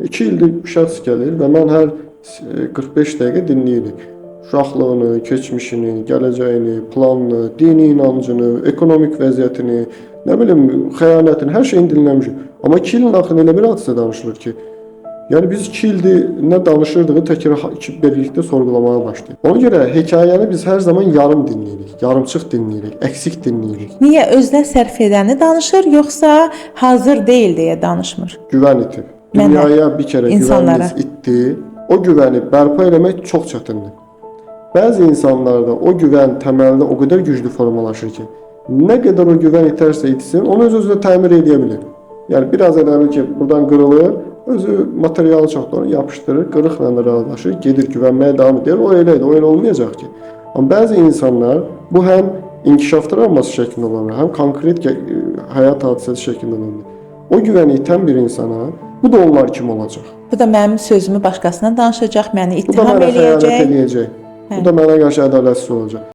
2 ildir şəxs gəlir və mən hər 45 dəqiqə dinləyirik. Uşaqlığını, keçmişini, gələcəyini, planını, dini inancını, ekonomik vəziyyətini, nə bilim, xəyanətini, hər şeyini dinləmişik. Amma 2 ilin axırında elə bir hadisə danışılır ki, yəni biz 2 ildir nə danışırdığını təkrar birlikdə sorğulamağa başlayırıq. Ona görə hekayəni biz hər zaman yarım dinləyirik, yarımçıq dinləyirik, əksik dinləyirik. Niyə özünə sərf edəni danışır, yoxsa hazır deyil deyə danışmır? Güvən itib. Dünyaya bir kərə güvəniniz itdi. O güvəni bərpa eləmək çox çətindir. Bəzi insanlarda o güvən təməldə o qədər güclü formalaşır ki, nə qədər o güvən itərsə itsin, onu öz-özünə təmir edə bilir. Yəni biraz elədir ki, buradan qırılır, özü materialı çoxdur, onu yapışdırır, qırıqla razılaşır, gedir güvənməyə davam edir. O elə idi, o elə olmayacaq ki. Amma bəzi insanlar bu həm inkişaf travması şəklində ola bilər, həm konkret həyat hadisəsi şəklində ola bilər. O güvəni itən bir insana bu da onlar kimi olacaq. Bu da mənim sözümü başqasına danışacaq, məni Bu da ittiham mənə xəyanət eləyəcək. eləyəcək. Bu da mənə qarşı ədalətsiz olacaq.